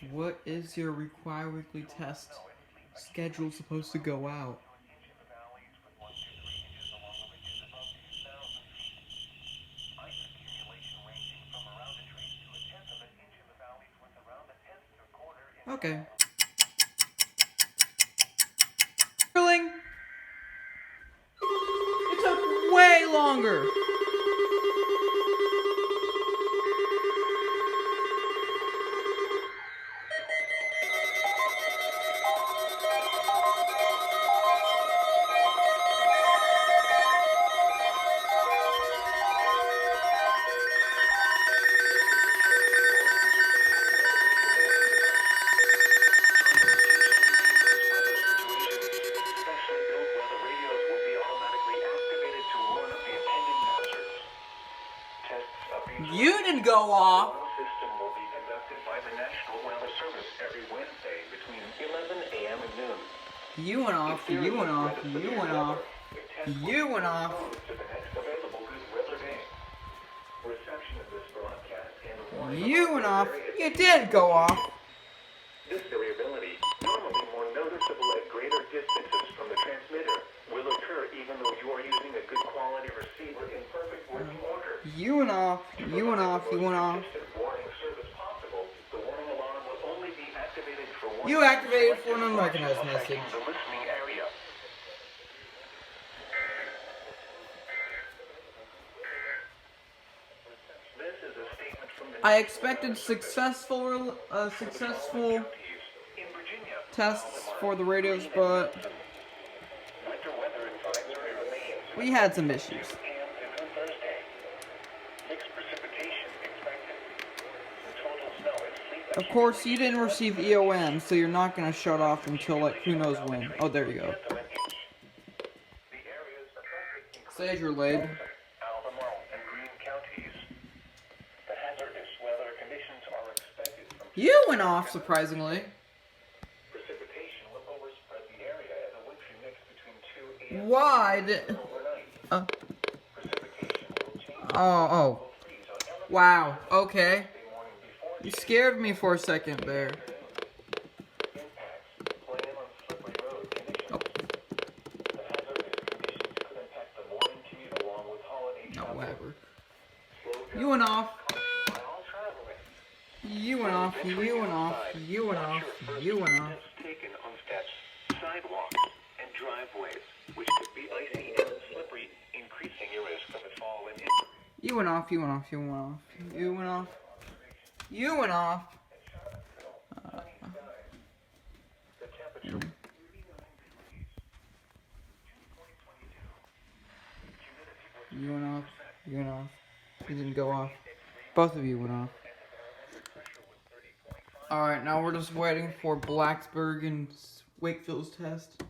What is your required weekly test schedule supposed to go out? Okay. Really? It took way longer. You didn't go off. System will be conducted by the National Weather Service every Wednesday between 11 a.m. and noon. You went off. You went off. You went off. You went off. To the next available good weather day. Reception of this broadcast and warning You went off. You did go off. This variability, normally more noticeable at greater distances from the transmitter, will occur even though you are using a good quality receiver in perfect working order. You went off. You went off. You went off. Warning service possible. The warning alarm will only be activated for one. You activated for an unrecognized message. The listening area. This is a statement from the I expected successful tests for the radios, but we had some issues. Of course, you didn't receive EOM, so you're not going to shut off until, like, who knows when. Oh, there you go. Sage your lid. You went off, surprisingly. Why did... Oh. Wow, okay. You scared me for a second there. Oh. No, whatever. You went off. You went off. You went off. You went off. You went off. Taken on steps, sidewalks, and driveways, which could be icy and slippery, increasing your risk of a fall and injury. You went off. You went off. You went off. You went off. You went off. You went off. You went off. You didn't go off. Both of you went off. Alright, now we're just waiting for Blacksburg and Wakefield's test.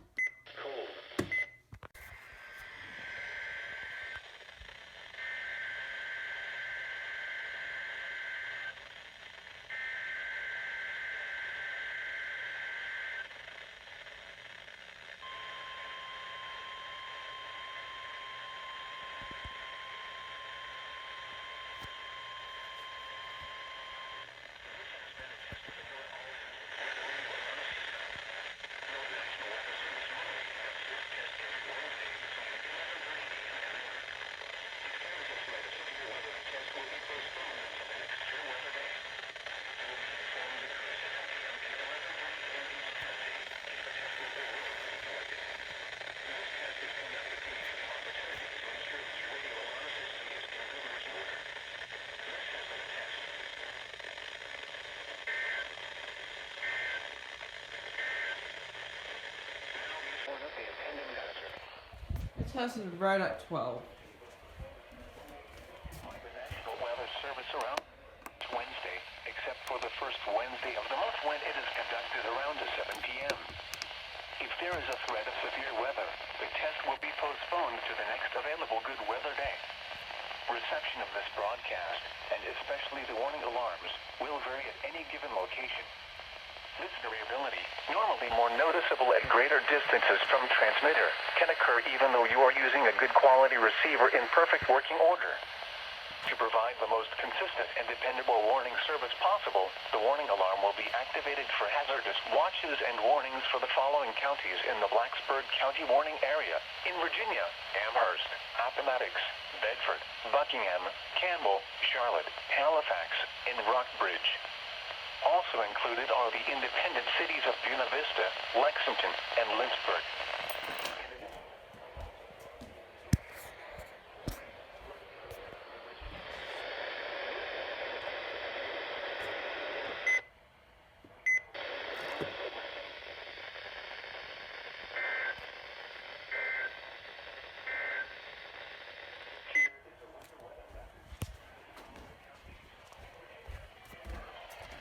The test is right at 12. National Weather Service around Wednesday, except for the first Wednesday of the month when it is conducted around 7 p.m. If there is a threat of severe weather, the test will be postponed to the next available good weather day. Reception of this broadcast, and especially the warning alarms, will vary at any given location. This variability, normally more noticeable at greater distances from transmitter, can occur even though you are using a good quality receiver in perfect working order. To provide the most consistent and dependable warning service possible, the warning alarm will be activated for hazardous watches and warnings for the following counties in the Blacksburg County warning area. In Virginia, Amherst, Appomattox, Bedford, Buckingham, Campbell, Charlotte, Halifax, and Rockbridge. Also included are the independent cities of Buena Vista, Lexington, and Lynchburg.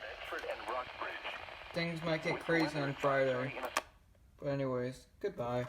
Bedford and Rockbridge. Things might get crazy on Friday. But anyways, goodbye.